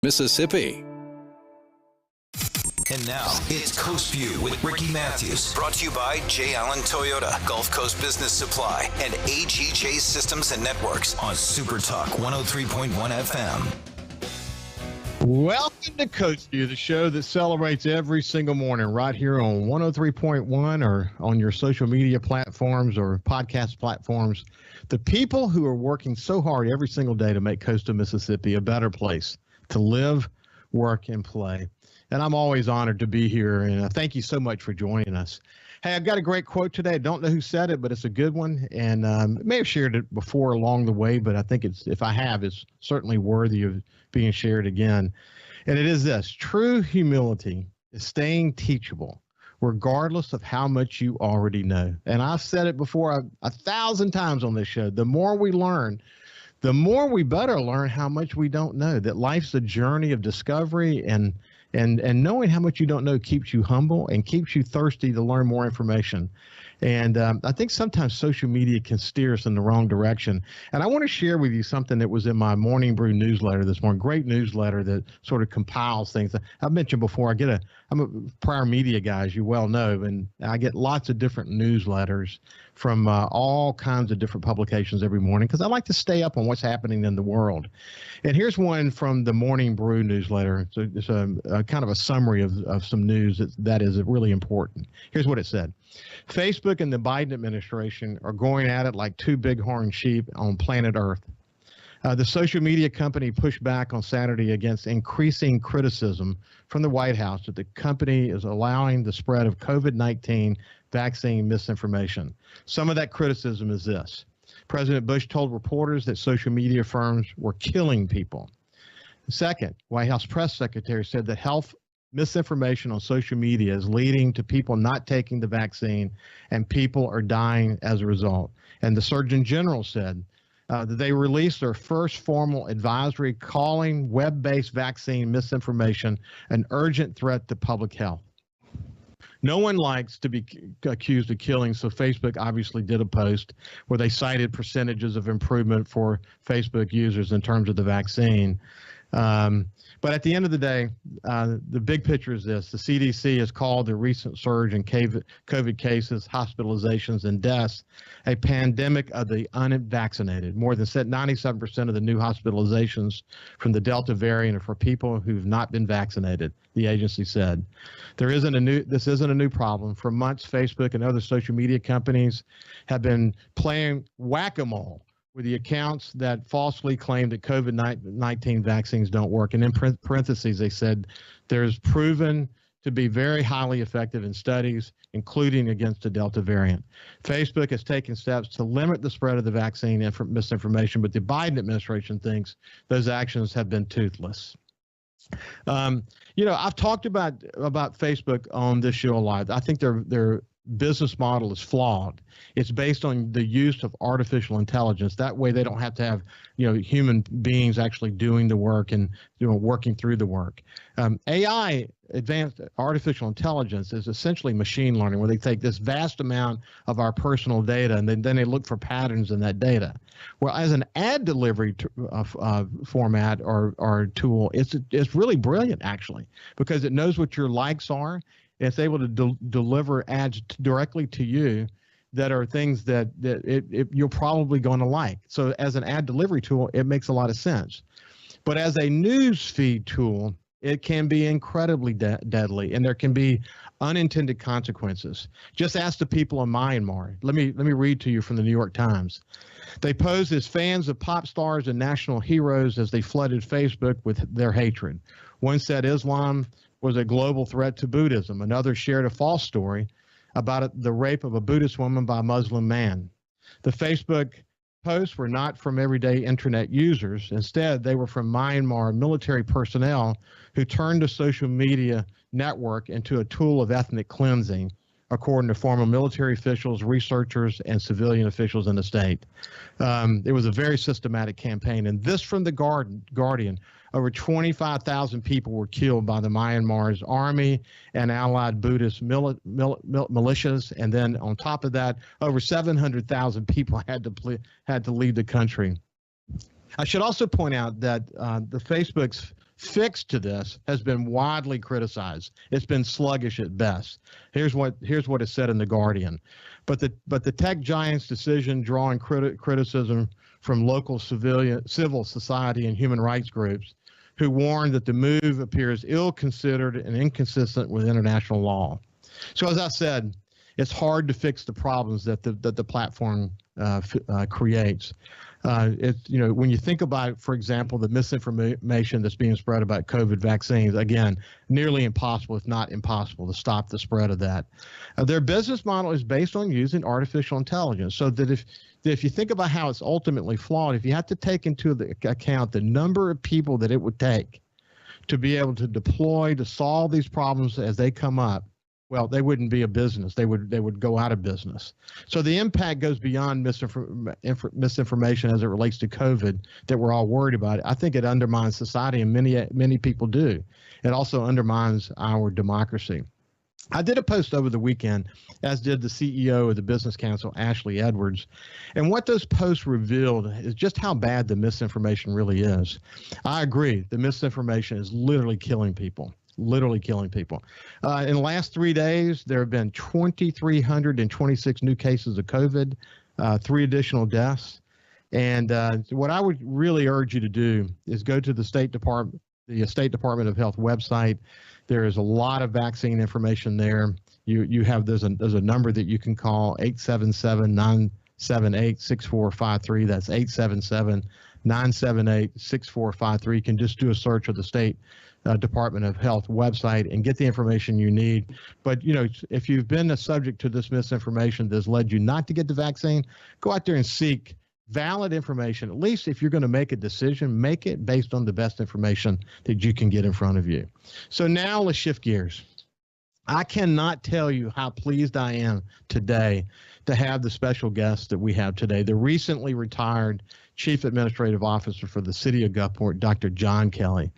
Mississippi. And now, it's Coast Vue with Ricky Mathews. Brought to you by J. Allen Toyota, Gulf Coast Business Supply, and AGJ Systems and Networks on SuperTalk 103.1 FM. Welcome to Coast Vue, the show that celebrates every single morning right here on 103.1 or on your social media platforms or podcast platforms. The people who are working so hard every single day to make coastal Mississippi a better place to live, work, and play. And I'm always honored to be here, and thank you so much for joining us. Hey, I've got a great quote today. I don't know who said it, but it's a good one, and I may have shared it before along the way, but I think if I have, it's certainly worthy of being shared again. And it is this: true humility is staying teachable, regardless of how much you already know. And I've said it before 1,000 times on this show. The more we learn, the more we better learn how much we don't know. That life's a journey of discovery, and knowing how much you don't know keeps you humble and keeps you thirsty to learn more information. And I think sometimes social media can steer us in the wrong direction. And I want to share with you something that was in my Morning Brew newsletter this morning. Great newsletter that sort of compiles things. I've mentioned before, I'm a prior media guy, as you well know, and I get lots of different newsletters from all kinds of different publications every morning because I like to stay up on what's happening in the world. And here's one from the Morning Brew newsletter. It's a kind of a summary of some news that is really important. Here's what it said. Facebook and the Biden administration are going at it like two bighorn sheep on planet Earth. The social media company pushed back on Saturday against increasing criticism from the White House that the company is allowing the spread of COVID-19 vaccine misinformation. Some of that criticism is this. President Bush told reporters that social media firms were killing people. Second, White House press secretary said that health misinformation on social media is leading to people not taking the vaccine and people are dying as a result. And the Surgeon General said that they released their first formal advisory calling web-based vaccine misinformation an urgent threat to public health. No one likes to be accused of killing, so Facebook obviously did a post where they cited percentages of improvement for Facebook users in terms of the vaccine. But at the end of the day, the big picture is this. The CDC has called the recent surge in COVID cases, hospitalizations, and deaths a pandemic of the unvaccinated. More than 97% of the new hospitalizations from the Delta variant are for people who've not been vaccinated, the agency said. This isn't a new problem. For months, Facebook and other social media companies have been playing whack-a-mole with the accounts that falsely claim that COVID-19 vaccines don't work. And in parentheses, they said there's proven to be very highly effective in studies, including against the Delta variant. Facebook has taken steps to limit the spread of the vaccine misinformation, but the Biden administration thinks those actions have been toothless. I've talked about Facebook on this show a lot. I think their business model is flawed. It's based on the use of artificial intelligence. That way they don't have to have, human beings actually doing the work and, working through the work. AI, advanced artificial intelligence, is essentially machine learning, where they take this vast amount of our personal data and then they look for patterns in that data. Well, as an ad delivery format or tool, it's really brilliant, actually, because it knows what your likes are. It's able to deliver ads directly to you that are things that you're probably going to like. So as an ad delivery tool, it makes a lot of sense. But as a news feed tool, it can be incredibly deadly, and there can be unintended consequences. Just ask the people in Myanmar. Let me read to you from the New York Times. They posed as fans of pop stars and national heroes as they flooded Facebook with their hatred. One said Islam was a global threat to Buddhism. Another shared a false story about the rape of a Buddhist woman by a Muslim man. The Facebook posts were not from everyday internet users. Instead, they were from Myanmar military personnel who turned the social media network into a tool of ethnic cleansing, according to former military officials, researchers, and civilian officials in the state. It was a very systematic campaign. And this from the Guardian, over 25,000 people were killed by the Myanmar's army and allied Buddhist militias. And then on top of that, over 700,000 people had to leave the country. I should also point out that the Facebook's fix to this has been widely criticized. It's been sluggish at best. Here's what is said in The Guardian. But the tech giant's decision, drawing criticism from local civil society and human rights groups, who warned that the move appears ill-considered and inconsistent with international law. So as I said, it's hard to fix the problems that the platform creates. When you think about, for example, the misinformation that's being spread about COVID vaccines, again, nearly impossible, if not impossible, to stop the spread of that. Their business model is based on using artificial intelligence, so that if you think about how it's ultimately flawed, if you have to take into account the number of people that it would take to be able to deploy to solve these problems as they come up, well, they wouldn't be a business. They would go out of business. So the impact goes beyond misinformation as it relates to COVID that we're all worried about. I think it undermines society, and many people do. It also undermines our democracy. I did a post over the weekend, as did the CEO of the Business Council, Ashley Edwards. And what those posts revealed is just how bad the misinformation really is. I agree. The misinformation is literally killing people. Literally killing people. In the last 3 days, there have been 2,326 new cases of COVID, 3 additional deaths. And what I would really urge you to do is go to the State Department of Health website. There is a lot of vaccine information there. There's a number that you can call, 877-978-6453. That's 877-978-6453. You can just do a search of the State Department of Health website and get the information you need. But, if you've been a subject to this misinformation that's led you not to get the vaccine, go out there and seek valid information. At least if you're going to make a decision, make it based on the best information that you can get in front of you. So now let's shift gears. I cannot tell you how pleased I am today to have the special guest that we have today, the recently retired Chief Administrative Officer for the City of Gulfport, Dr. John Kelly.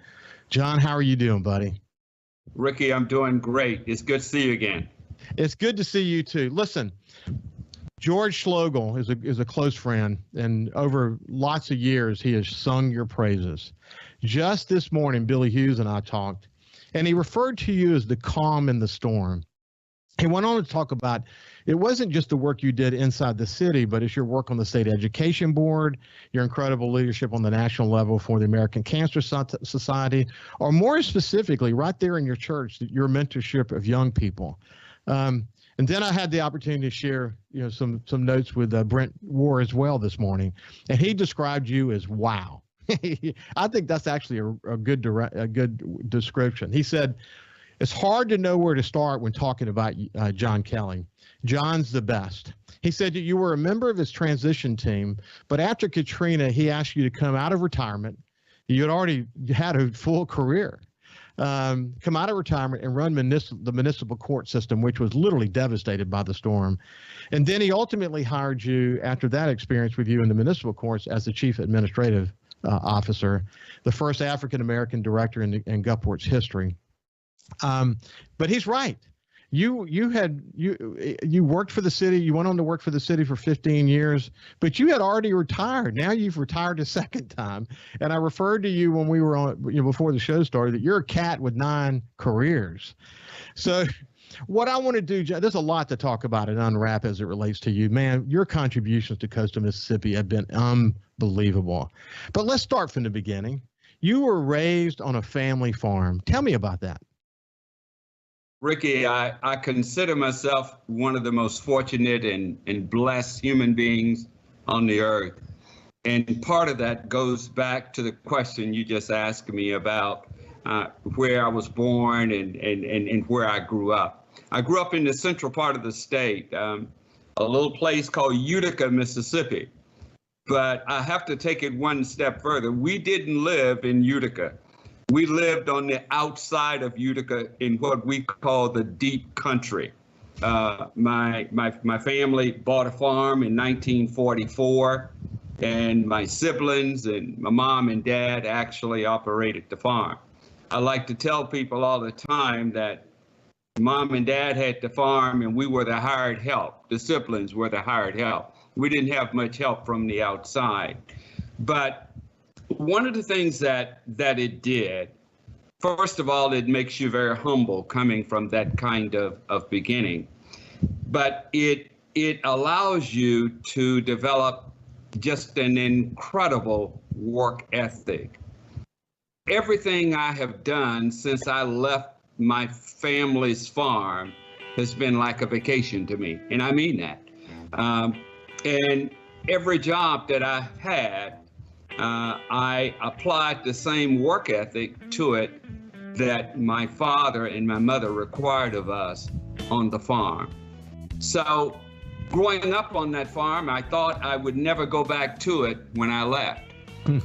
John, how are you doing, buddy? Ricky, I'm doing great. It's good to see you again. It's good to see you too. Listen, George Schlogel is a close friend, and over lots of years he has sung your praises. Just this morning, Billy Hughes and I talked, and he referred to you as the calm in the storm. He went on to talk about it wasn't just the work you did inside the city, but it's your work on the State Education Board, your incredible leadership on the national level for the American Cancer Society, or more specifically, right there in your church, your mentorship of young people. And then I had the opportunity to share, some notes with Brent War as well this morning, and he described you as wow. I think that's actually a good description. He said, it's hard to know where to start when talking about John Kelly. John's the best. He said that you were a member of his transition team, but after Katrina, he asked you to come out of retirement. You had already had a full career. Come out of retirement and run the municipal court system, which was literally devastated by the storm. And then he ultimately hired you after that experience with you in the municipal courts as the Chief Administrative Officer, the first African-American director in Gulfport's history. But he's right. You worked for the city. You went on to work for the city for 15 years, but you had already retired. Now you've retired a second time. And I referred to you when we were on, before the show started, that you're a cat with 9 careers. So what I want to do, there's a lot to talk about and unwrap as it relates to you, man. Your contributions to coastal Mississippi have been unbelievable. But let's start from the beginning. You were raised on a family farm. Tell me about that. Ricky, I consider myself one of the most fortunate and blessed human beings on the earth. And part of that goes back to the question you just asked me about where I was born and where I grew up. I grew up in the central part of the state, a little place called Utica, Mississippi. But I have to take it one step further. We didn't live in Utica. We lived on the outside of Utica in what we call the deep country. My family bought a farm in 1944, and my siblings and my mom and dad actually operated the farm. I like to tell people all the time that mom and dad had the farm and we were the hired help. The siblings were the hired help. We didn't have much help from the outside. But one of the things that it did first of all, it makes you very humble coming from that kind of beginning. But it allows you to develop just an incredible work ethic. Everything I have done since I left my family's farm has been like a vacation to me, and I mean that. And every job that I had, I applied the same work ethic to it that my father and my mother required of us on the farm. So growing up on that farm, I thought I would never go back to it when I left.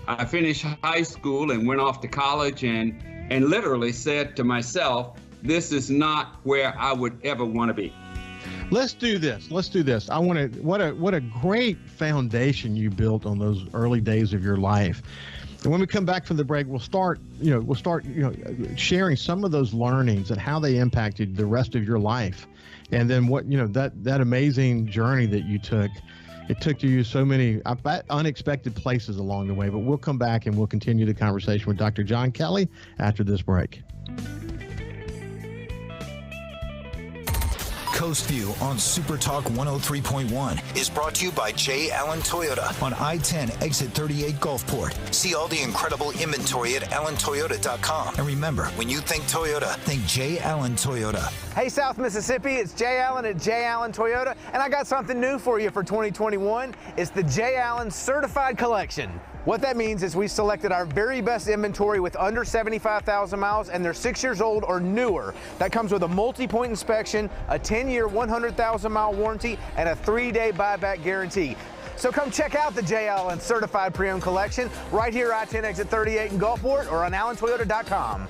I finished high school and went off to college and literally said to myself, this is not where I would ever want to be. Let's do this. I want to, what a great foundation you built on those early days of your life. And when we come back from the break, we'll start sharing some of those learnings and how they impacted the rest of your life. And then what, that amazing journey that you took, it took you so many unexpected places along the way. But we'll come back and we'll continue the conversation with Dr. John Kelly after this break. Coast View on SuperTalk 103.1 is brought to you by J. Allen Toyota on I-10 exit 38 Gulfport. See all the incredible inventory at allentoyota.com. And remember, when you think Toyota, think J. Allen Toyota. Hey, South Mississippi, it's J. Allen at J. Allen Toyota, and I got something new for you for 2021. It's the J. Allen Certified Collection. What that means is we selected our very best inventory with under 75,000 miles and they're 6 years old or newer. That comes with a multi-point inspection, a 10-year, 100,000-mile warranty, and a 3-day buyback guarantee. So come check out the J. Allen Certified Pre-Owned Collection right here I-10 exit 38 in Gulfport or on allentoyota.com.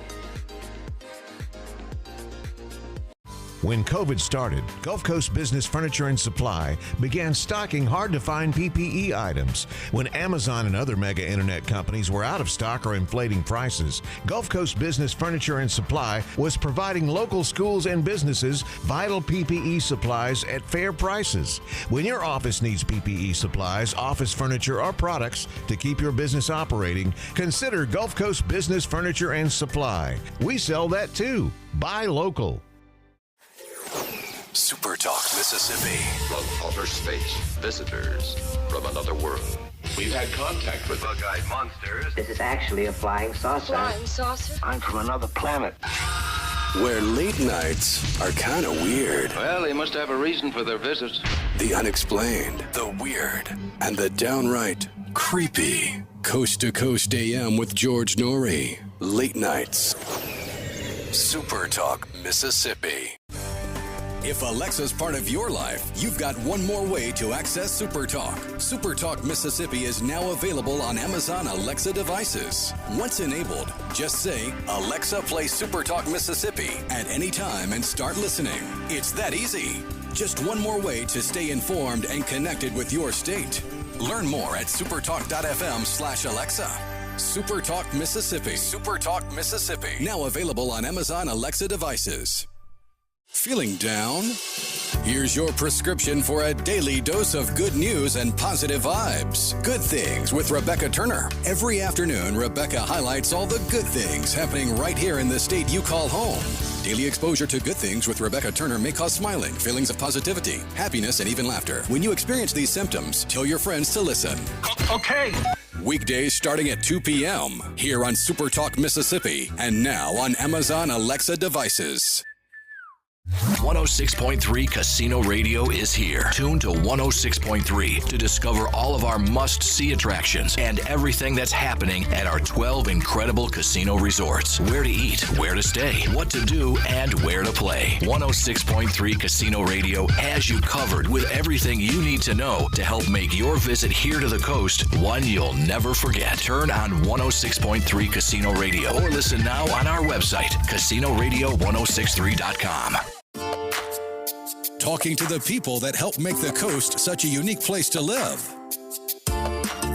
When COVID started, Gulf Coast Business Furniture and Supply began stocking hard-to-find PPE items. When Amazon and other mega internet companies were out of stock or inflating prices, Gulf Coast Business Furniture and Supply was providing local schools and businesses vital PPE supplies at fair prices. When your office needs PPE supplies, office furniture, or products to keep your business operating, consider Gulf Coast Business Furniture and Supply. We sell that too. Buy local. SuperTalk Mississippi. From outer space, visitors from another world. We've had contact with bug-eyed monsters. This is actually a flying saucer. Flying saucer? I'm from another planet. Where late nights are kind of weird. Well, they must have a reason for their visits. The unexplained, The weird. and the downright creepy. Coast to Coast AM with George Norrie. Late nights. SuperTalk Mississippi. If Alexa's part of your life, you've got one more way to access SuperTalk. SuperTalk Mississippi is now available on Amazon Alexa devices. Once enabled, just say, Alexa, play SuperTalk Mississippi at any time and start listening. It's that easy. Just one more way to stay informed and connected with your state. Learn more at supertalk.fm/Alexa. SuperTalk Mississippi. SuperTalk Mississippi. Now available on Amazon Alexa devices. Feeling down? Here's your prescription for a daily dose of good news and positive vibes. Good Things with Rebecca Turner. Every afternoon, Rebecca highlights all the good things happening right here in the state you call home. Daily exposure to Good Things with Rebecca Turner may cause smiling, feelings of positivity, happiness, and even laughter. When you experience these symptoms, tell your friends to listen. Okay. Weekdays starting at 2 p.m. here on SuperTalk Mississippi and now on Amazon Alexa devices. 106.3 Casino Radio is here. Tune to 106.3 to discover all of our must-see attractions and everything that's happening at our 12 incredible casino resorts. Where to eat, where to stay, what to do, and where to play. 106.3 Casino Radio has you covered with everything you need to know to help make your visit here to the coast one you'll never forget. Turn on 106.3 Casino Radio or listen now on our website, casinoradio1063.com. Talking to the people that help make the coast such a unique place to live.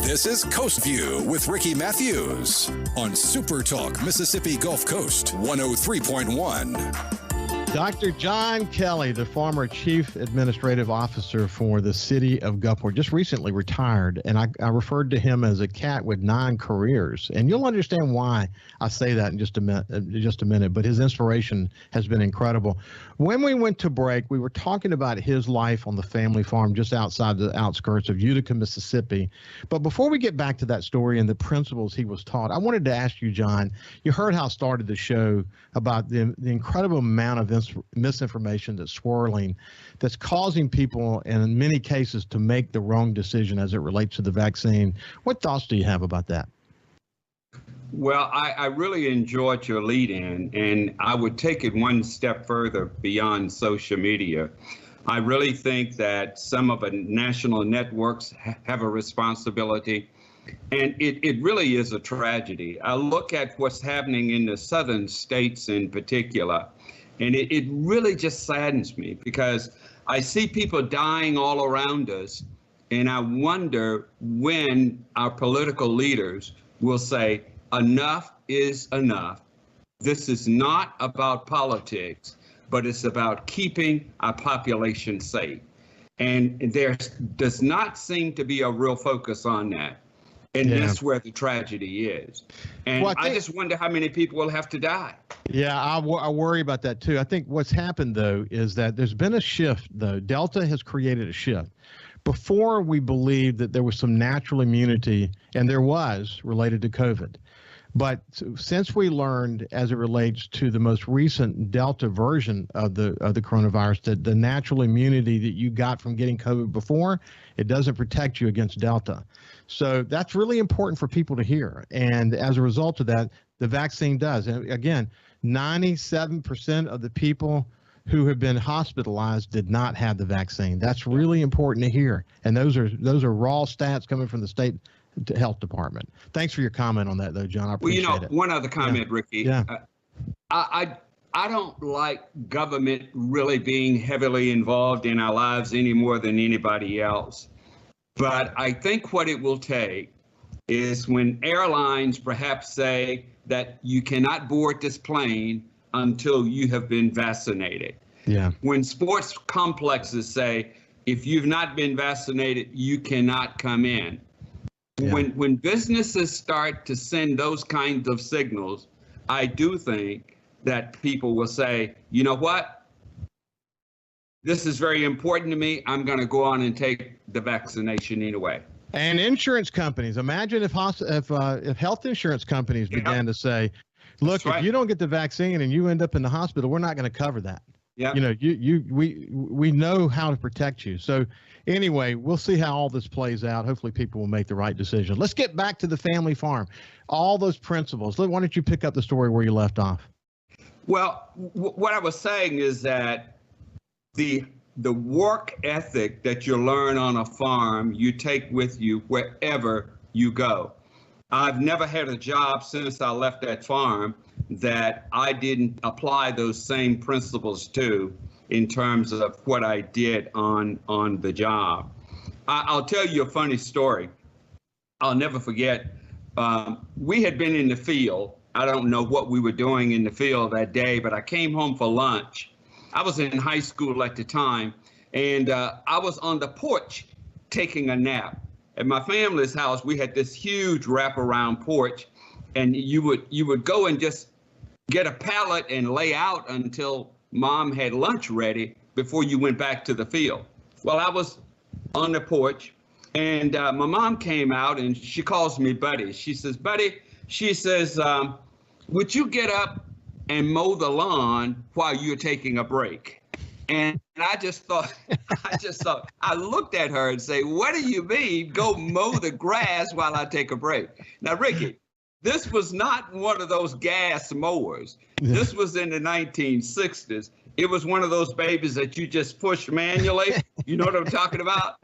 This is Coast View with Ricky Mathews on SuperTalk Mississippi Gulf Coast 103.1. Dr. John Kelly, the former chief administrative officer for the city of Gulfport, just recently retired, and I referred to him as a cat with 9 careers. And you'll understand why I say that in just a minute. But his inspiration has been incredible. When we went to break, we were talking about his life on the family farm just outside the outskirts of Utica, Mississippi. But before we get back to that story and the principles he was taught, I wanted to ask you, John, you heard how I started the show about the incredible amount of misinformation that's swirling, that's causing people in many cases to make the wrong decision as it relates to the vaccine. What thoughts do you have about that? Well, I really enjoyed your lead in, and I would take it one step further beyond social media. I really think that some of the national networks have a responsibility, and it really is a tragedy. I look at what's happening in the southern states in particular, and it really just saddens me because I see people dying all around us, and I wonder when our political leaders will say, enough is enough. This is not about politics, but it's about keeping our population safe. And there does not seem to be a real focus on that. And that's where the tragedy is. And well, I just wonder how many people will have to die. Yeah, I worry about that too. I think what's happened, though, is that there's been a shift, though. Delta has created a shift. Before, we believed that there was some natural immunity, and there was, related to COVID. But since we learned, as it relates to the most recent Delta version of the coronavirus, that the natural immunity that you got from getting COVID before, it doesn't protect you against Delta. So that's really important for people to hear. And as a result of that, the vaccine does. And again, 97% of the people who have been hospitalized did not have the vaccine. That's really important to hear. And those are raw stats coming from the state health department. Thanks for your comment on that, though, John. I appreciate it. One other comment, Ricky. Yeah. I don't like government really being heavily involved in our lives any more than anybody else. But I think what it will take is when airlines perhaps say that you cannot board this plane until you have been vaccinated. Yeah. When sports complexes say, if you've not been vaccinated, you cannot come in. Yeah. When businesses start to send those kinds of signals, I do think that people will say, you know what? This is very important to me. I'm going to go on and take the vaccination anyway. And insurance companies, imagine if health insurance companies began to say, look, if you don't get the vaccine and you end up in the hospital, we're not going to cover that. Yeah. You know, we know how to protect you. So anyway, we'll see how all this plays out. Hopefully people will make the right decision. Let's get back to the family farm. All those principles. Why don't you pick up the story where you left off? Well, what I was saying is that the work ethic that you learn on a farm, you take with you wherever you go. I've never had a job since I left that farm that I didn't apply those same principles to in terms of what I did on the job. I'll tell you a funny story. I'll never forget. We had been in the field. I don't know what we were doing in the field that day, but I came home for lunch. I was in high school at the time, and I was on the porch taking a nap. At my family's house, we had this huge wraparound porch, and you would go and just get a pallet and lay out until Mom had lunch ready before you went back to the field. Well, I was on the porch, and my mom came out, and she calls me Buddy. She says, Buddy, she says, would you get up and mow the lawn while you're taking a break? And I just thought, I looked at her and say, what do you mean, go mow the grass while I take a break? Now, Ricky, this was not one of those gas mowers. This was in the 1960s. It was one of those babies that you just push manually. You know what I'm talking about?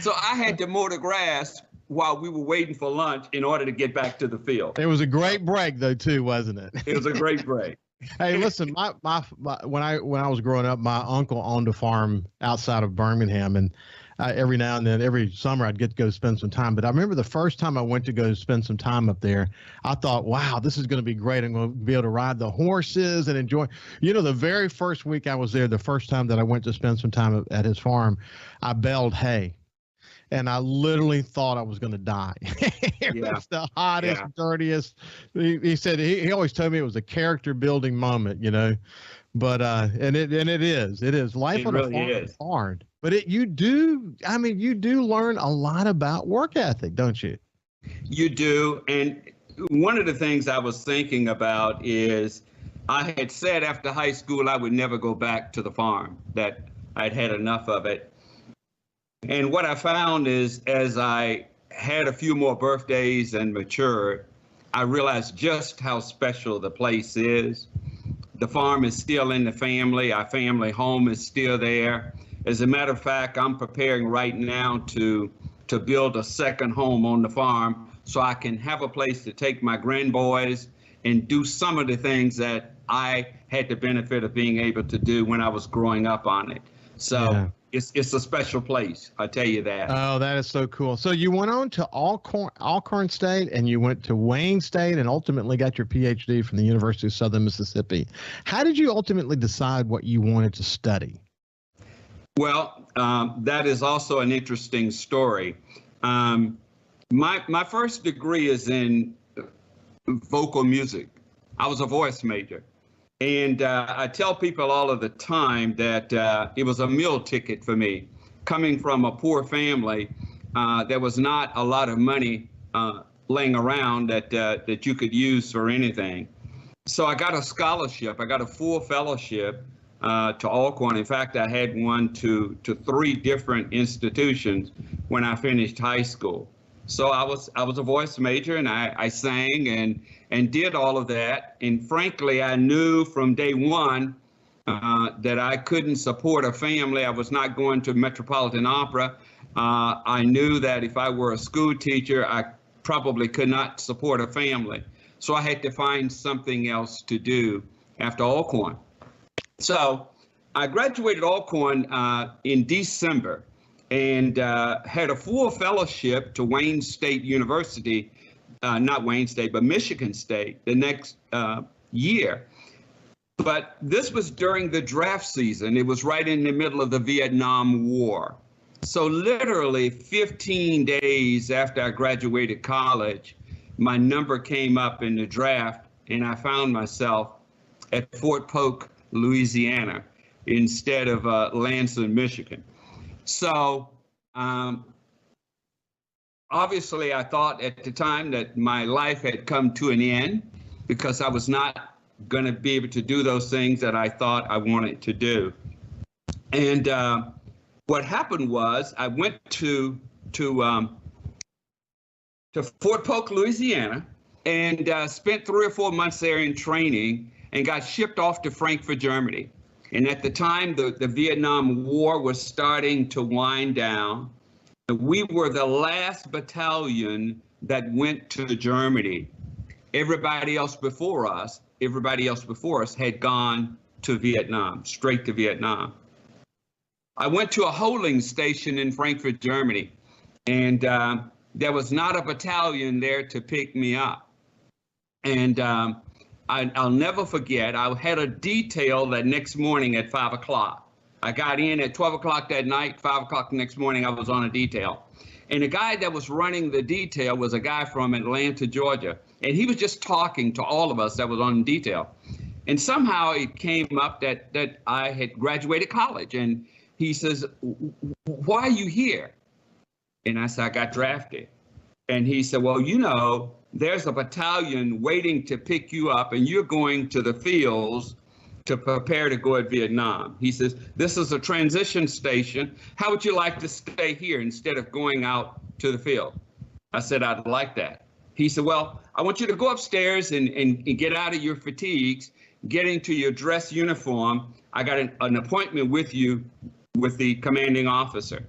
So I had to mow the grass while we were waiting for lunch in order to get back to the field. It was a great break, though, too, wasn't it? It was a great break. Hey, listen, when I was growing up, my uncle owned a farm outside of Birmingham, and every now and then, every summer, I'd get to go spend some time. But I remember the first time I went to go spend some time up there, I thought, wow, this is going to be great. I'm going to be able to ride the horses and enjoy. You know, the very first week I was there, the first time that I went to spend some time at his farm, I baled hay. And I literally thought I was going to die. It was the hottest, dirtiest. He said he always told me it was a character building moment, you know. But and it is life on a farm is hard. But you do learn a lot about work ethic, don't you? You do. And one of the things I was thinking about is I had said after high school I would never go back to the farm, that I'd had enough of it. And what I found is, as I had a few more birthdays and matured, I realized just how special the place is. The farm is still in the family. Our family home is still there. As a matter of fact, I'm preparing right now to build a second home on the farm so I can have a place to take my grandboys and do some of the things that I had the benefit of being able to do when I was growing up on it. So it's a special place, I tell you that. Oh, that is so cool. So you went on to Alcorn State, and you went to Wayne State, and ultimately got your PhD from the University of Southern Mississippi. How did you ultimately decide what you wanted to study? Well, that is also an interesting story. My first degree is in vocal music. I was a voice major. And I tell people all of the time that it was a meal ticket for me. Coming from a poor family, there was not a lot of money laying around that you could use for anything. So I got a scholarship. I got a full fellowship to Alcorn. In fact, I had one to 3 different institutions when I finished high school. So I was a voice major, and I sang and did all of that. And frankly, I knew from day one that I couldn't support a family. I was not going to Metropolitan Opera. I knew that if I were a school teacher, I probably could not support a family. So I had to find something else to do after Alcorn. So I graduated Alcorn in December, and had a full fellowship to Wayne State University, not Wayne State, but Michigan State the next year. But this was during the draft season. It was right in the middle of the Vietnam War. So literally 15 days after I graduated college, my number came up in the draft, and I found myself at Fort Polk, Louisiana, instead of Lansing, Michigan. So obviously I thought at the time that my life had come to an end, because I was not going to be able to do those things that I thought I wanted to do. And what happened was I went to Fort Polk, Louisiana, and spent 3 or 4 months there in training, and got shipped off to Frankfurt, Germany. And at the time, the Vietnam War was starting to wind down. We were the last battalion that went to Germany. Everybody else before us had gone to Vietnam, straight to Vietnam. I went to a holding station in Frankfurt, Germany, and there was not a battalion there to pick me up. And I'll never forget, I had a detail that next morning at 5 o'clock. I got in at 12 o'clock that night, 5 o'clock the next morning, I was on a detail. And the guy that was running the detail was a guy from Atlanta, Georgia. And he was just talking to all of us that was on detail. And somehow it came up that I had graduated college. And he says, "Why are you here?" And I said, "I got drafted." And he said, "Well, you know, there's a battalion waiting to pick you up, and you're going to the fields to prepare to go to Vietnam." He says, "This is a transition station. How would you like to stay here instead of going out to the field?" I said, "I'd like that." He said, "Well, I want you to go upstairs and get out of your fatigues, get into your dress uniform. I got an appointment with you with the commanding officer."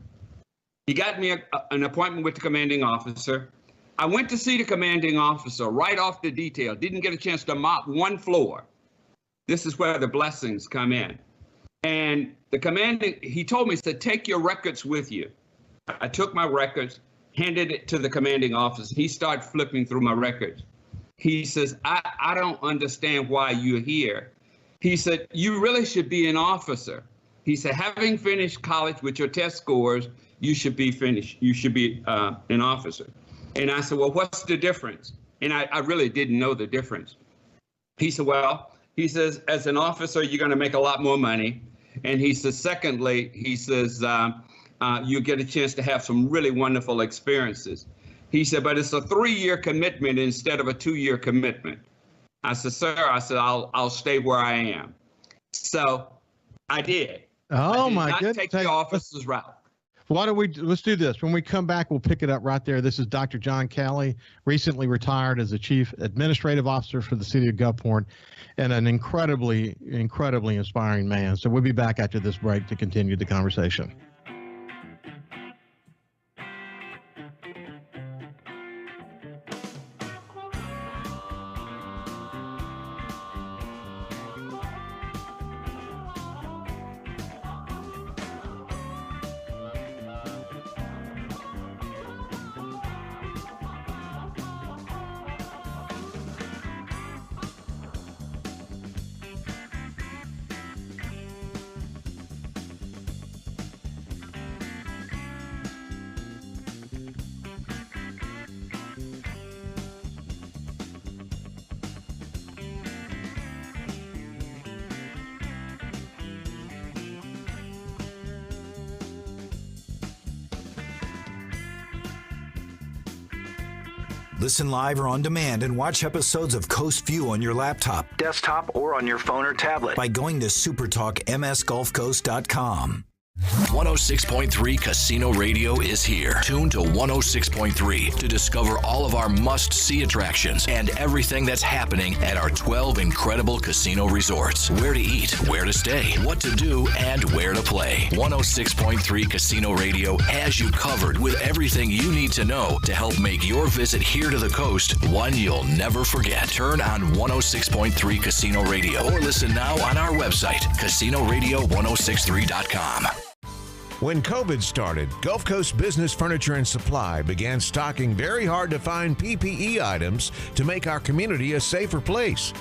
He got me an appointment with the commanding officer. I went to see the commanding officer right off the detail, didn't get a chance to mop one floor. This is where the blessings come in. And the commanding, he told me, he said, "Take your records with you." I took my records, handed it to the commanding officer. He started flipping through my records. He says, I don't understand why you're here. He said, you really should be an officer. He said, having finished college with your test scores, you should be finished. You should be an officer. And I said, well, what's the difference? And I really didn't know the difference. He said, well, he says, as an officer, you're going to make a lot more money. And he says, secondly, he says, you get a chance to have some really wonderful experiences. He said, but it's a 3-year commitment instead of a 2-year commitment. I said, sir, I'll stay where I am. So I did. Oh, my goodness. Take the officer's route. Let's do this. When we come back, we'll pick it up right there. This is Dr. John Kelly, recently retired as the Chief Administrative Officer for the City of Gulfport, and an incredibly, incredibly inspiring man. So we'll be back after this break to continue the conversation. Listen live or on demand and watch episodes of Coast Vue on your laptop, desktop, or on your phone or tablet by going to supertalkmsgulfcoast.com. 106.3 Casino Radio is here. Tune to 106.3 to discover all of our must-see attractions and everything that's happening at our 12 incredible casino resorts. Where to eat, where to stay, what to do, and where to play. 106.3 Casino Radio has you covered with everything you need to know to help make your visit here to the coast one you'll never forget. Turn on 106.3 Casino Radio or listen now on our website, casinoradio1063.com. When COVID started, Gulf Coast Business Furniture and Supply began stocking very hard-to-find PPE items to make our community a safer place.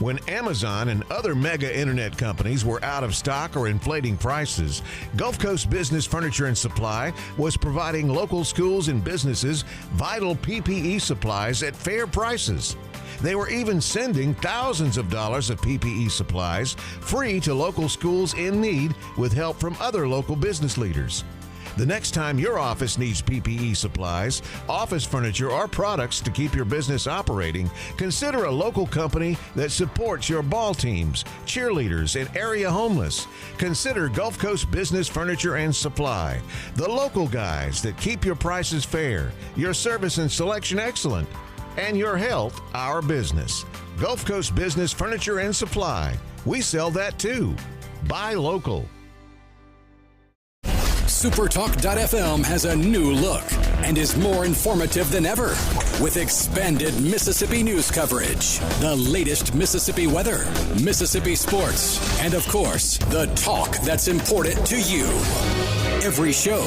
When Amazon and other mega internet companies were out of stock or inflating prices, Gulf Coast Business Furniture and Supply was providing local schools and businesses vital PPE supplies at fair prices. They were even sending thousands of dollars of PPE supplies free to local schools in need with help from other local business leaders. The next time your office needs PPE supplies, office furniture, or products to keep your business operating, consider a local company that supports your ball teams, cheerleaders, and area homeless. Consider Gulf Coast Business Furniture and Supply, the local guys that keep your prices fair, your service and selection excellent, and your health our business. Gulf Coast Business Furniture and Supply. We sell that too. Buy local. SuperTalk.fm has a new look and is more informative than ever with expanded Mississippi news coverage, the latest Mississippi weather, Mississippi sports, and of course, the talk that's important to you. Every show,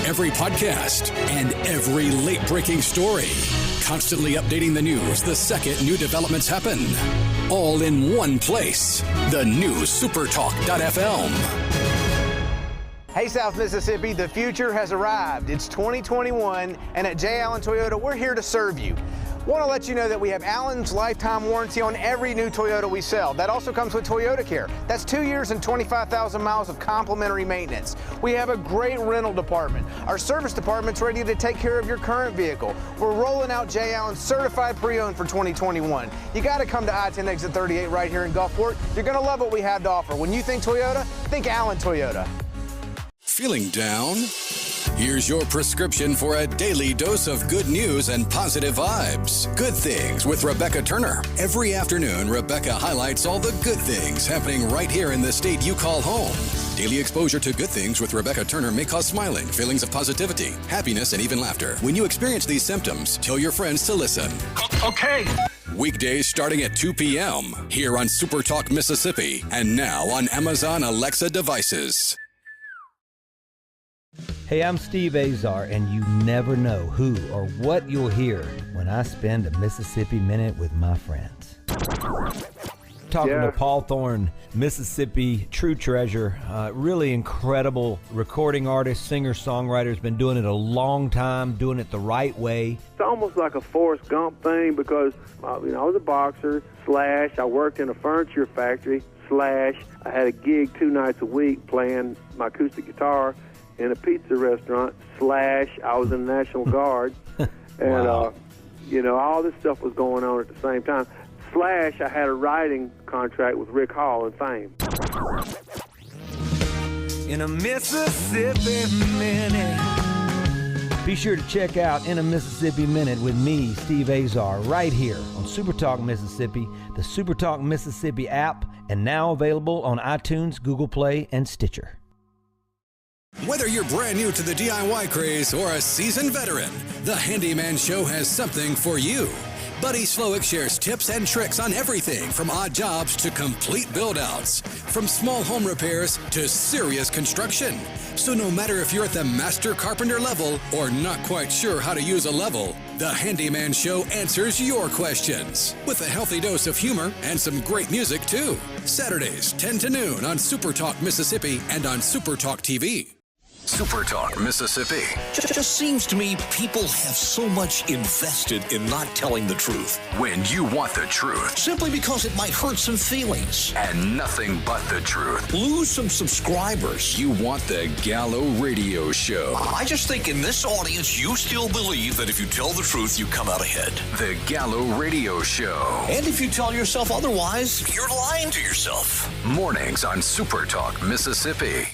every podcast, and every late-breaking story. Constantly updating the news the second new developments happen. All in one place. The new SuperTalk.fm. Hey, South Mississippi, the future has arrived. It's 2021, and at J. Allen Toyota, we're here to serve you. Want to let you know that we have Allen's lifetime warranty on every new Toyota we sell. That also comes with Toyota Care. That's 2 years and 25,000 miles of complimentary maintenance. We have a great rental department. Our service department's ready to take care of your current vehicle. We're rolling out J. Allen certified pre-owned for 2021. You got to come to I-10 exit 38 right here in Gulfport. You're going to love what we have to offer. When you think Toyota, think Allen Toyota. Feeling down? Here's your prescription for a daily dose of good news and positive vibes. Good Things with Rebecca Turner. Every afternoon, Rebecca highlights all the good things happening right here in the state you call home. Daily exposure to Good Things with Rebecca Turner may cause smiling, feelings of positivity, happiness, and even laughter. When you experience these symptoms, tell your friends to listen. Okay. Weekdays starting at 2 p.m. here on SuperTalk Mississippi and now on Amazon Alexa devices. Hey, I'm Steve Azar, and you never know who or what you'll hear when I spend a Mississippi Minute with my friends. Talking to Paul Thorne, Mississippi true treasure, really incredible recording artist, singer, songwriter, has been doing it a long time, doing it the right way. It's almost like a Forrest Gump thing because, I was a boxer, / I worked in a furniture factory, / I had a gig 2 nights a week playing my acoustic guitar in a pizza restaurant, / I was in the National Guard, and, Wow. All this stuff was going on at the same time. / I had a writing contract with Rick Hall and Fame. In a Mississippi Minute. Be sure to check out In a Mississippi Minute with me, Steve Azar, right here on SuperTalk Mississippi, the SuperTalk Mississippi app, and now available on iTunes, Google Play, and Stitcher. Whether you're brand new to the DIY craze or a seasoned veteran, the Handyman Show has something for you. Buddy Slowick shares tips and tricks on everything from odd jobs to complete build-outs, from small home repairs to serious construction. So no matter if you're at the master carpenter level or not quite sure how to use a level, the Handyman Show answers your questions with a healthy dose of humor and some great music too. Saturdays, 10 to noon on SuperTalk Mississippi and on SuperTalk TV. SuperTalk Mississippi. Just seems to me people have so much invested in not telling the truth. When you want the truth. Simply because it might hurt some feelings. And nothing but the truth. Lose some subscribers. You want the Gallo Radio Show. I just think in this audience, you still believe that if you tell the truth, you come out ahead. The Gallo Radio Show. And if you tell yourself otherwise, you're lying to yourself. Mornings on SuperTalk Mississippi.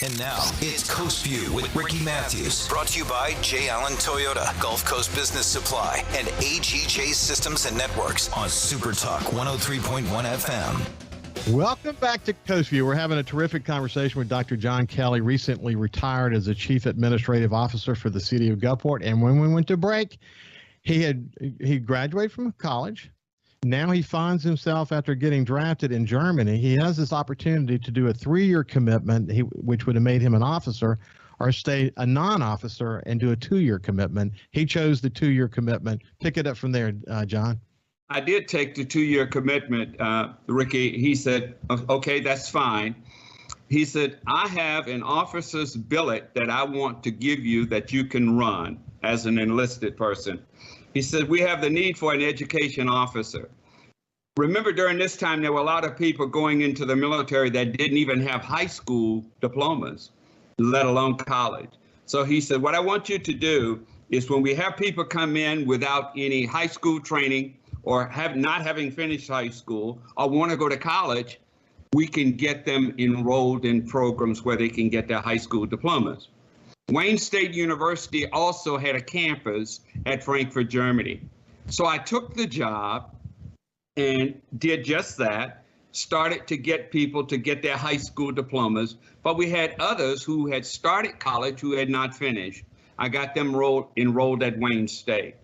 And now, it's Coast Vue with Ricky Mathews. Brought to you by J. Allen Toyota, Gulf Coast Business Supply, and AGJ Systems and Networks on SuperTalk 103.1 FM. Welcome back to Coast Vue. We're having a terrific conversation with Dr. John Kelly, recently retired as a Chief Administrative Officer for the City of Gulfport. And when we went to break, he graduated from college. Now he finds himself, after getting drafted in Germany, he has this opportunity to do a 3-year commitment, which would have made him an officer, or stay a non-officer and do a 2-year commitment. He chose the 2-year commitment. Pick it up from there, John. I did take the 2-year commitment, Ricky. He said, okay, that's fine. He said, I have an officer's billet that I want to give you that you can run as an enlisted person. He said, we have the need for an education officer. Remember, during this time, there were a lot of people going into the military that didn't even have high school diplomas, let alone college. So he said, what I want you to do is when we have people come in without any high school training or not having finished high school or want to go to college, we can get them enrolled in programs where they can get their high school diplomas. Wayne State University also had a campus at Frankfurt, Germany. So I took the job and did just that, started to get people to get their high school diplomas, but we had others who had started college who had not finished. I got them enrolled at Wayne State.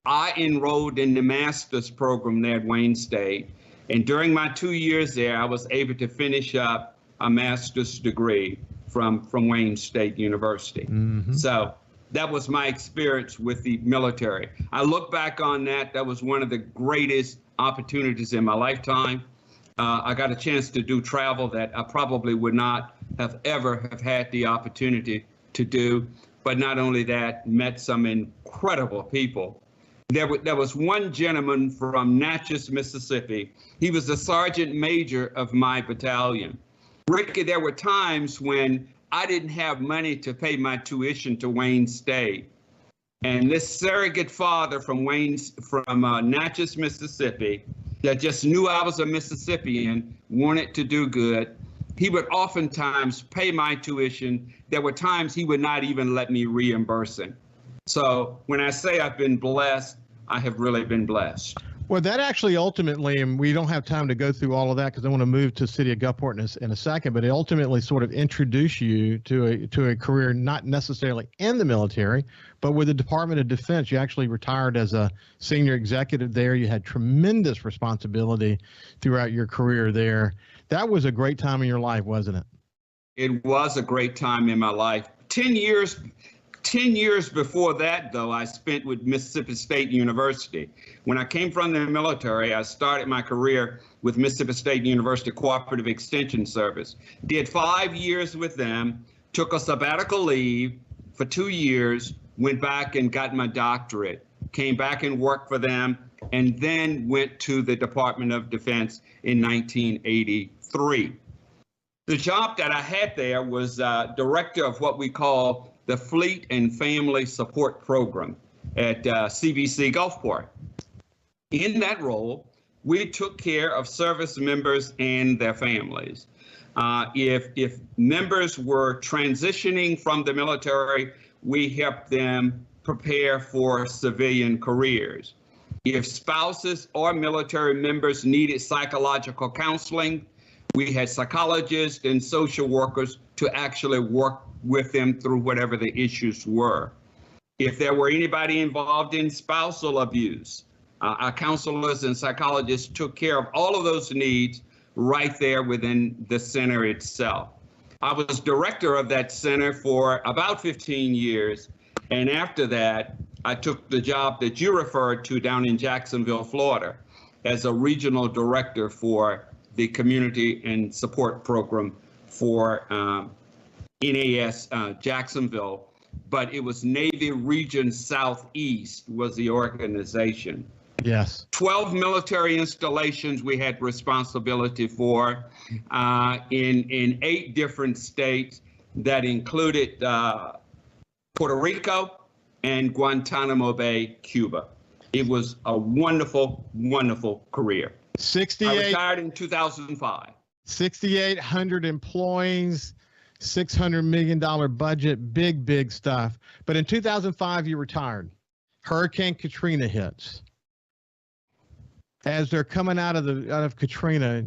I enrolled in the master's program there at Wayne State, and during my 2 years there, I was able to finish up a master's degree from Wayne State University. Mm-hmm. So that was my experience with the military. I look back on that. That was one of the greatest opportunities in my lifetime. I got a chance to do travel that I probably would not have ever had the opportunity to do. But not only that, met some incredible people. There was one gentleman from Natchez, Mississippi. He was the sergeant major of my battalion. Ricky, there were times when I didn't have money to pay my tuition to Wayne State. And this surrogate father from Natchez, Mississippi, that just knew I was a Mississippian, wanted to do good, he would oftentimes pay my tuition. There were times he would not even let me reimburse him. So when I say I've been blessed, I have really been blessed. Well, that actually ultimately, and we don't have time to go through all of that because I want to move to City of Gulfport in a second, but it ultimately sort of introduced you to a career not necessarily in the military, but with the Department of Defense. You actually retired as a senior executive there. You had tremendous responsibility throughout your career there. That was a great time in your life, wasn't it? It was a great time in my life. 10 years before that, though, I spent with Mississippi State University. When I came from the military, I started my career with Mississippi State University Cooperative Extension Service. Did 5 years with them, took a sabbatical leave for 2 years, went back and got my doctorate, came back and worked for them, and then went to the Department of Defense in 1983. The job that I had there was director of what we call the Fleet and Family Support Program at CVC Gulfport. In that role, we took care of service members and their families. If members were transitioning from the military, we helped them prepare for civilian careers. If spouses or military members needed psychological counseling, we had psychologists and social workers to actually work with them through whatever the issues were. If there were anybody involved in spousal abuse, our counselors and psychologists took care of all of those needs right there within the center itself. I was director of that center for about 15 years, and after that, I took the job that you referred to down in Jacksonville, Florida, as a regional director for the Community and Support Program for NAS Jacksonville, but it was Navy Region Southeast was the organization. Yes. 12 military installations we had responsibility for in 8 different states that included Puerto Rico and Guantanamo Bay, Cuba. It was a wonderful, wonderful career. 68. I retired in 2005. 6,800 employees, $600 million budget, big stuff. But in 2005, you retired. Hurricane Katrina hits. As they're coming out of Katrina,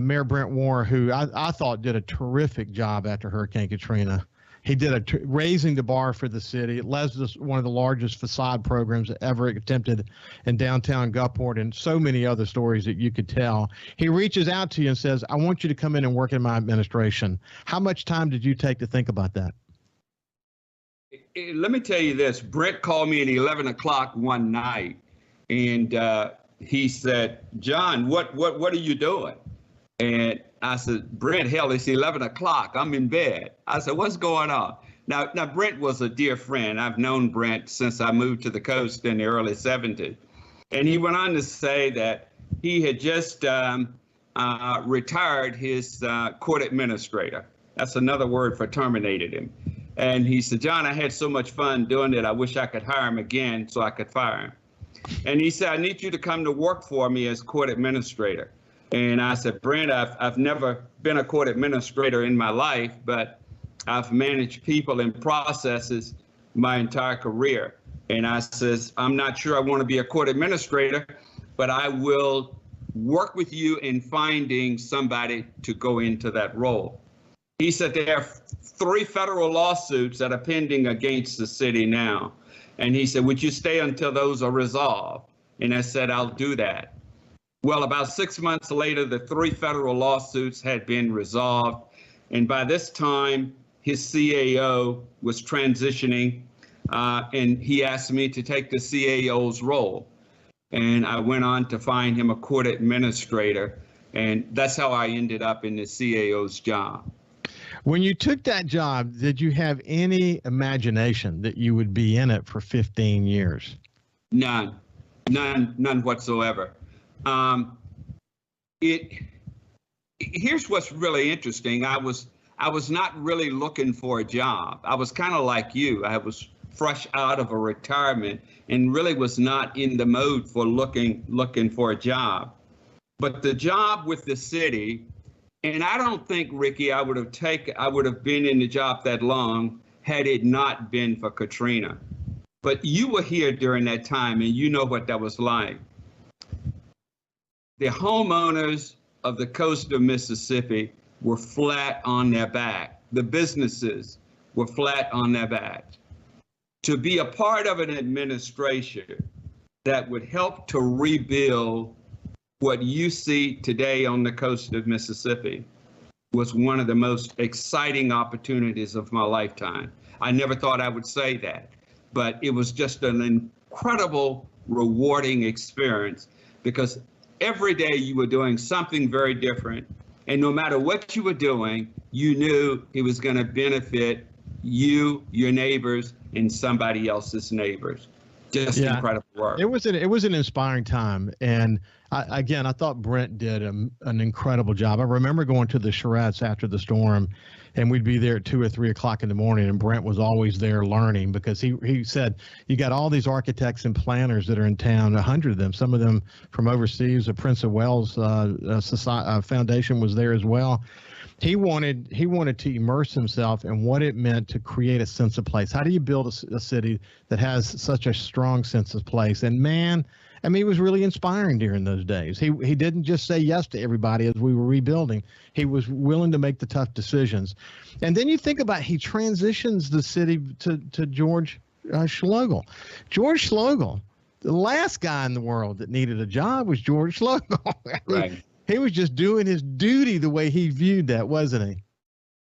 Mayor Brent Warren, who I thought did a terrific job after Hurricane Katrina. He did raising the bar for the city. It led to one of the largest facade programs ever attempted in downtown Gulfport, and so many other stories that you could tell. He reaches out to you and says, I want you to come in and work in my administration. How much time did you take to think about that? Let me tell you this. Brent called me at 11 o'clock one night, and he said, John, what are you doing? And I said, Brent, hell, it's 11 o'clock. I'm in bed. I said, what's going on? Now, Brent was a dear friend. I've known Brent since I moved to the coast in the early 70s. And he went on to say that he had just retired his court administrator. That's another word for terminated him. And he said, John, I had so much fun doing it. I wish I could hire him again so I could fire him. And he said, I need you to come to work for me as court administrator. And I said, Brent, I've never been a court administrator in my life, but I've managed people and processes my entire career. And I says, I'm not sure I want to be a court administrator, but I will work with you in finding somebody to go into that role. He said, there are 3 federal lawsuits that are pending against the city now. And he said, would you stay until those are resolved? And I said, I'll do that. Well, about 6 months later, the 3 federal lawsuits had been resolved. And by this time, his CAO was transitioning, and he asked me to take the CAO's role. And I went on to find him a court administrator, and that's how I ended up in the CAO's job. When you took that job, did you have any imagination that you would be in it for 15 years? None whatsoever. Here's what's really interesting. I was not really looking for a job. I was kind of like you. I was fresh out of a retirement and really was not in the mode for looking for a job. But the job with the city, and I don't think, Ricky, I would have been in the job that long had it not been for Katrina. But you were here during that time, and you know what that was like. The homeowners of the coast of Mississippi were flat on their back. The businesses were flat on their back. To be a part of an administration that would help to rebuild what you see today on the coast of Mississippi was one of the most exciting opportunities of my lifetime. I never thought I would say that, but it was just an incredible, rewarding experience because every day you were doing something very different. And no matter what you were doing, you knew it was going to benefit you, your neighbors, and somebody else's neighbors. Just incredible work. It was an inspiring time. And I thought Brent did an incredible job. I remember going to the charrettes after the storm, and we'd be there at 2 or 3 o'clock in the morning, and Brent was always there learning because he said, you got all these architects and planners that are in town, 100 of them, some of them from overseas. The Prince of Wales Foundation was there as well. He wanted to immerse himself in what it meant to create a sense of place. How do you build a city that has such a strong sense of place? And man, I mean, it was really inspiring during those days. He didn't just say yes to everybody as we were rebuilding. He was willing to make the tough decisions. And then you think about he transitions the city to George Schlegel. George Schlegel, the last guy in the world that needed a job was George Schlegel. Right. He was just doing his duty the way he viewed that, wasn't he?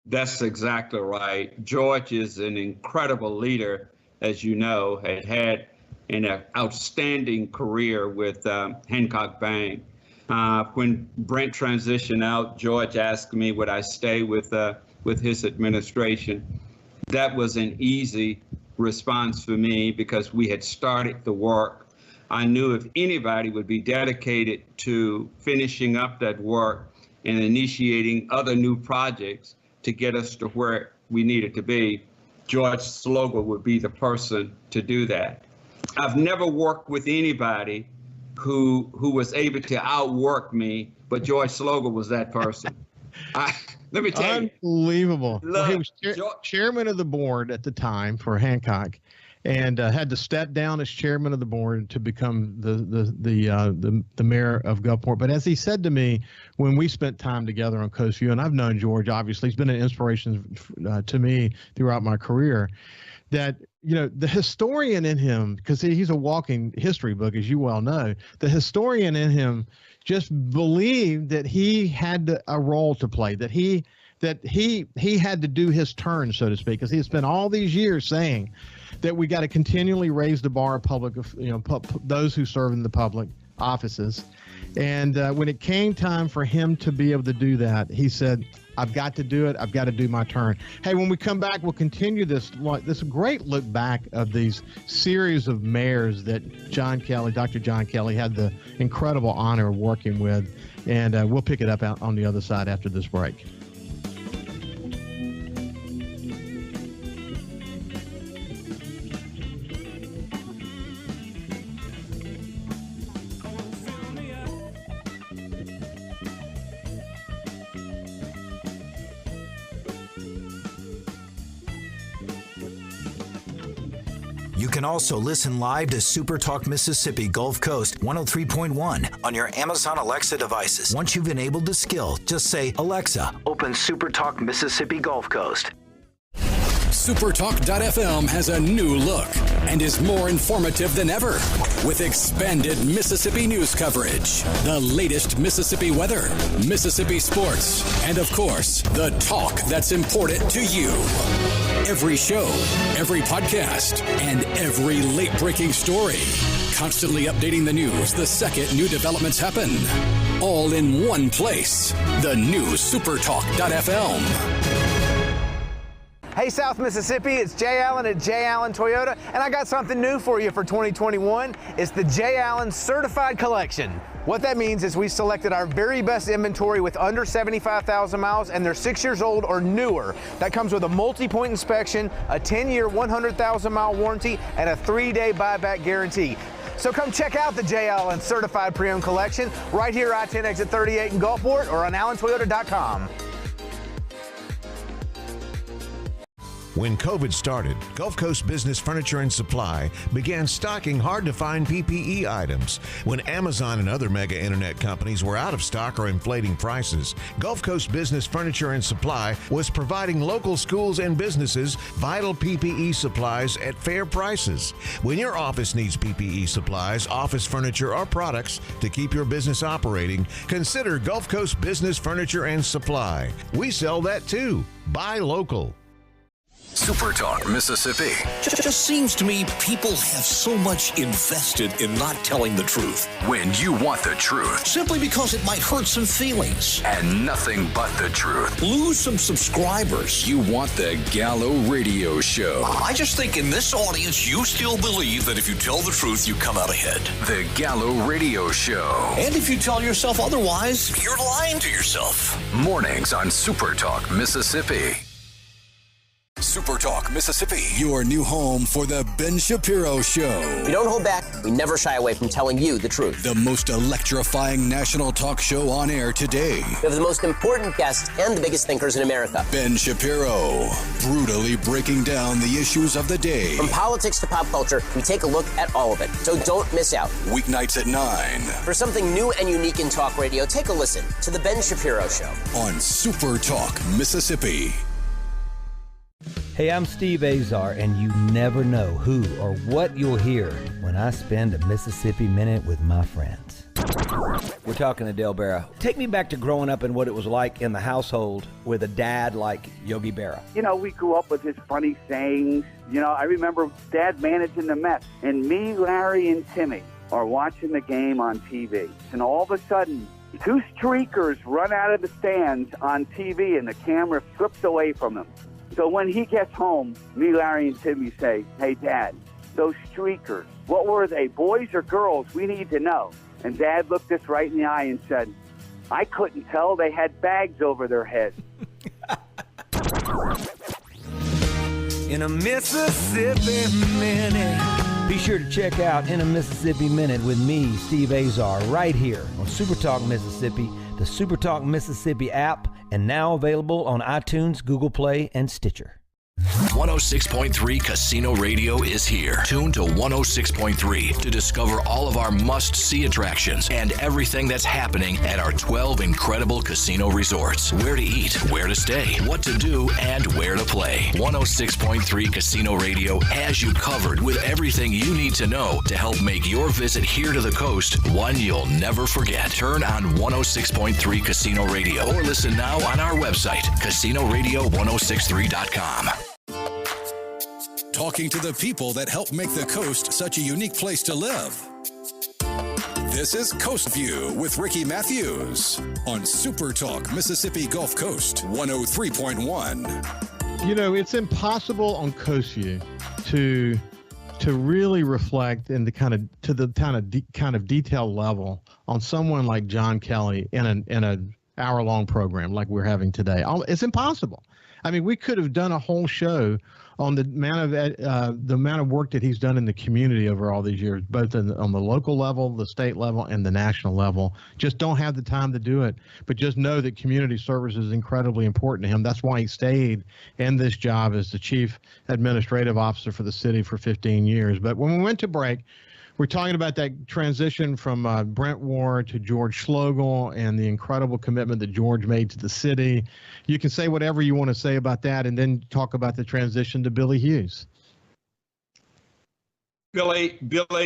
That's exactly right. George is an incredible leader, as you know, had an outstanding career with Hancock Bank. When Brent transitioned out, George asked me would I stay with his administration. That was an easy response for me because we had started the work. I knew if anybody would be dedicated to finishing up that work and initiating other new projects to get us to where we needed to be, George Schlegel would be the person to do that. I've never worked with anybody who was able to outwork me, but George Schlegel was that person. Let me tell you. Unbelievable. Well, he was chairman of the board at the time for Hancock, and had to step down as chairman of the board to become the mayor of Gulfport. But as he said to me when we spent time together on Coast Vue, and I've known George, obviously, he's been an inspiration to me throughout my career, that, you know, the historian in him, because he's a walking history book, as you well know, the historian in him just believed that he had a role to play, that he had to do his turn, so to speak, because he had spent all these years saying that we got to continually raise the bar of public, those who serve in the public offices. And when it came time for him to be able to do that, he said, I've got to do it. I've got to do my turn. Hey, when we come back, we'll continue this great look back of these series of mayors that Dr. John Kelly had the incredible honor of working with. And we'll pick it up out on the other side after this break. You can also listen live to SuperTalk Mississippi Gulf Coast 103.1 on your Amazon Alexa devices. Once you've enabled the skill, just say, Alexa, open SuperTalk Mississippi Gulf Coast. SuperTalk.fm has a new look and is more informative than ever with expanded Mississippi news coverage, the latest Mississippi weather, Mississippi sports, and of course, the talk that's important to you. Every show, every podcast, and every late-breaking story. Constantly updating the news the second new developments happen. All in one place. The new SuperTalk.fm. Hey, South Mississippi, it's Jay Allen at Jay Allen Toyota, and I got something new for you for 2021. It's the Jay Allen Certified Collection. What that means is we selected our very best inventory with under 75,000 miles, and they're 6 years old or newer. That comes with a multi-point inspection, a 10-year, 100,000-mile warranty, and a 3-day buyback guarantee. So come check out the Jay Allen Certified Pre-Owned Collection right here, I-10 exit 38 in Gulfport, or on allentoyota.com. When COVID started, Gulf Coast Business Furniture and Supply began stocking hard-to-find PPE items. When Amazon and other mega internet companies were out of stock or inflating prices, Gulf Coast Business Furniture and Supply was providing local schools and businesses vital PPE supplies at fair prices. When your office needs PPE supplies, office furniture, or products to keep your business operating, consider Gulf Coast Business Furniture and Supply. We sell that too. Buy local. SuperTalk Mississippi. Just seems to me people have so much invested in not telling the truth. When you want the truth. Simply because it might hurt some feelings. And nothing but the truth. Lose some subscribers. You want the Gallo Radio Show. I just think in this audience, you still believe that if you tell the truth, you come out ahead. The Gallo Radio Show. And if you tell yourself otherwise, you're lying to yourself. Mornings on SuperTalk Mississippi. SuperTalk Mississippi, your new home for the Ben Shapiro Show. We don't hold back. We never shy away from telling you the truth. The most electrifying national talk show on air today. We have the most important guests and the biggest thinkers in America. Ben Shapiro, brutally breaking down the issues of the day. From politics to pop culture, we take a look at all of it. So don't miss out. Weeknights at 9. For something new and unique in talk radio, take a listen to The Ben Shapiro Show. On SuperTalk Mississippi. Hey, I'm Steve Azar, and you never know who or what you'll hear when I spend a Mississippi Minute with my friends. We're talking to Dale Berra. Take me back to growing up and what it was like in the household with a dad like Yogi Berra. You know, we grew up with his funny sayings. You know, I remember Dad managing the Mets, and me, Larry, and Timmy are watching the game on TV. And all of a sudden, two streakers run out of the stands on TV, and the camera flips away from them. So when he gets home, me, Larry, and Timmy say, "Hey, Dad, those streakers, what were they, boys or girls? We need to know." And Dad looked us right in the eye and said, "I couldn't tell. They had bags over their heads." In a Mississippi Minute. Be sure to check out In a Mississippi Minute with me, Steve Azar, right here on SuperTalk Mississippi, the SuperTalk Mississippi app, and now available on iTunes, Google Play, and Stitcher. 106.3 Casino Radio is here. Tune to 106.3 to discover all of our must-see attractions and everything that's happening at our 12 incredible casino resorts. Where to eat, where to stay, what to do, and where to play. 106.3 Casino Radio has you covered with everything you need to know to help make your visit here to the coast one you'll never forget. Turn on 106.3 Casino Radio or listen now on our website, casinoradio1063.com. Talking to the people that help make the coast such a unique place to live. This is Coast Vue with Ricky Mathews on SuperTalk Mississippi Gulf Coast 103.1. You know, it's impossible on Coast Vue to really reflect in the kind of detailed level on someone like John Kelly in an hour-long program like we're having today. It's impossible. I mean, we could have done a whole show on the amount of work that he's done in the community over all these years, both on the local level, the state level, and the national level. Just don't have the time to do it, but just know that community service is incredibly important to him. That's why he stayed in this job as the chief administrative officer for the city for 15 years. But when we went to break, we're talking about that transition from Brent Ward to George Schlogel and the incredible commitment that George made to the city. You can say whatever you want to say about that and then talk about the transition to Billy Hughes. Billy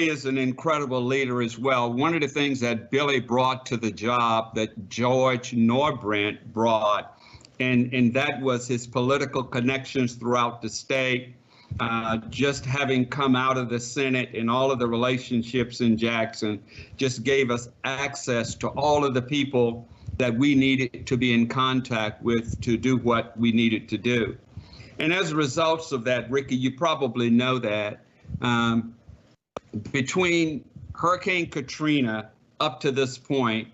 is an incredible leader as well. One of the things that Billy brought to the job that George nor Brent brought, and that was his political connections throughout the state. Just having come out of the Senate and all of the relationships in Jackson just gave us access to all of the people that we needed to be in contact with to do what we needed to do. And as a result of that, Ricky, you probably know that between Hurricane Katrina up to this point,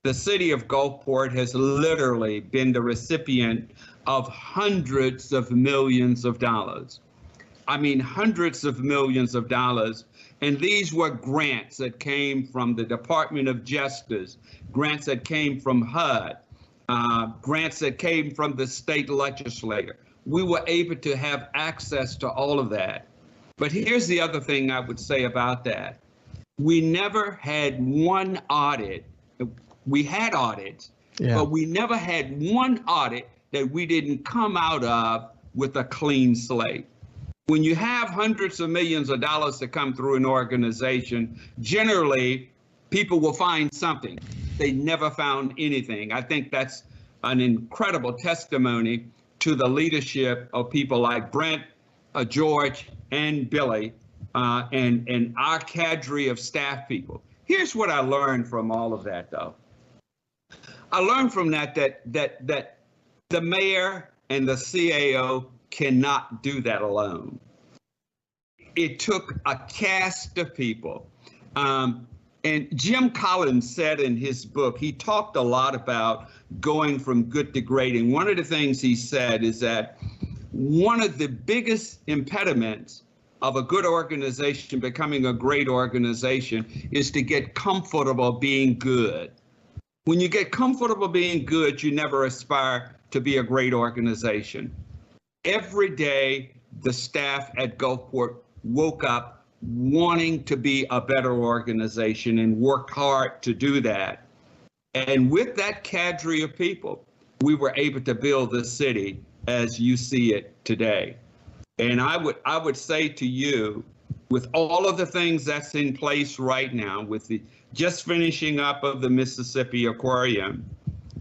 the city of Gulfport has literally been the recipient of hundreds of millions of dollars. I mean, hundreds of millions of dollars. And these were grants that came from the Department of Justice, grants that came from HUD, grants that came from the state legislature, we were able to have access to all of that. But here's the other thing I would say about that. We never had one audit. We had audits, but we never had one audit that we didn't come out of with a clean slate. When you have hundreds of millions of dollars that come through an organization, generally people will find something. They never found anything. I think that's an incredible testimony to the leadership of people like Brent, George, and Billy, and our cadre of staff people. Here's what I learned from all of that, though. I learned from that the mayor and the CAO cannot do that alone. It took a cast of people. And Jim Collins said in his book, he talked a lot about going from good to great. And one of the things he said is that one of the biggest impediments of a good organization becoming a great organization is to get comfortable being good. When you get comfortable being good, you never aspire to be a great organization. Every day, the staff at Gulfport woke up wanting to be a better organization and worked hard to do that. And with that cadre of people, we were able to build the city as you see it today. And I would say to you, with all of the things that's in place right now, with the just finishing up of the Mississippi Aquarium,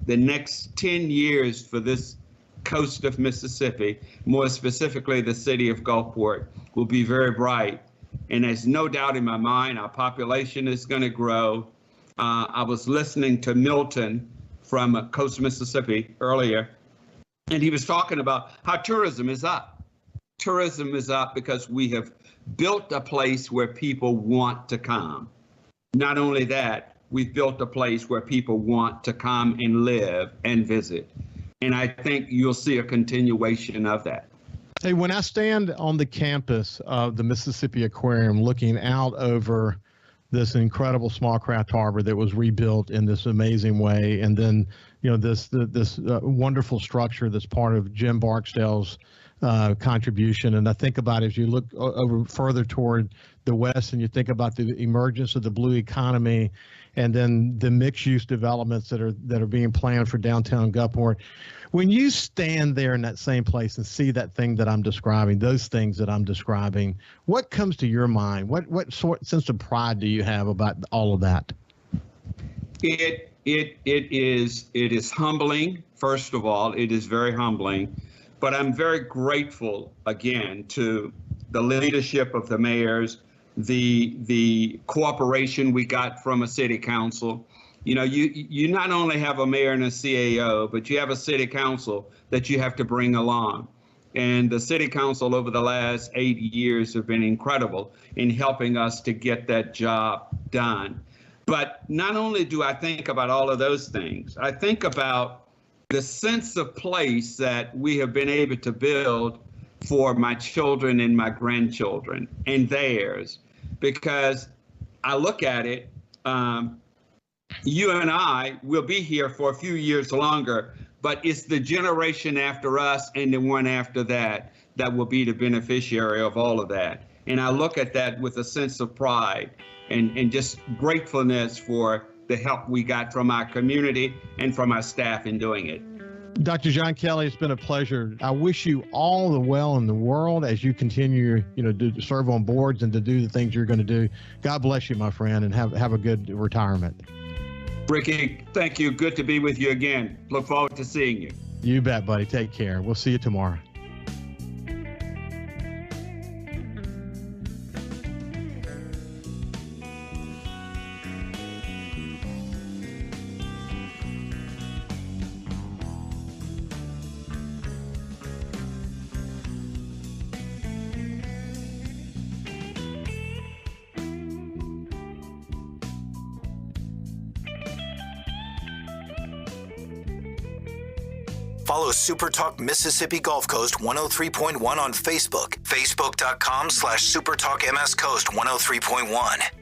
the next 10 years for this coast of Mississippi, more specifically the city of Gulfport, will be very bright. And there's no doubt in my mind, our population is going to grow. I was listening to Milton from Coast Mississippi earlier, and he was talking about how tourism is up. Tourism is up because we have built a place where people want to come. Not only that, we've built a place where people want to come and live and visit. And I think you'll see a continuation of that. Hey, when I stand on the campus of the Mississippi Aquarium looking out over this incredible small craft harbor that was rebuilt in this amazing way, and then, you know, this wonderful structure that's part of Jim Barksdale's contribution. And I think about, as you look over further toward the west and you think about the emergence of the blue economy and then the mixed-use developments that are being planned for downtown Gulfport, when you stand there in that same place and see that thing that I'm describing, those things that I'm describing, what comes to your mind? What sense of pride do you have about all of that? It is humbling. First of all, it is very humbling. But I'm very grateful, again, to the leadership of the mayors, the cooperation we got from a city council. You know, you not only have a mayor and a CAO, but you have a city council that you have to bring along. And the city council over the last 8 years have been incredible in helping us to get that job done. But not only do I think about all of those things, I think about the sense of place that we have been able to build for my children and my grandchildren and theirs, because I look at it, you and I will be here for a few years longer, but it's the generation after us and the one after that that will be the beneficiary of all of that. And I look at that with a sense of pride and just gratefulness for the help we got from our community and from our staff in doing it. Dr. John Kelly, it's been a pleasure. I wish you all the well in the world as you continue, to serve on boards and to do the things you're going to do. God bless you, my friend, and have a good retirement. Ricky, thank you. Good to be with you again. Look forward to seeing you. You bet, buddy. Take care. We'll see you tomorrow. Follow SuperTalk Mississippi Gulf Coast 103.1 on Facebook. Facebook.com/SuperTalk MS Coast 103.1.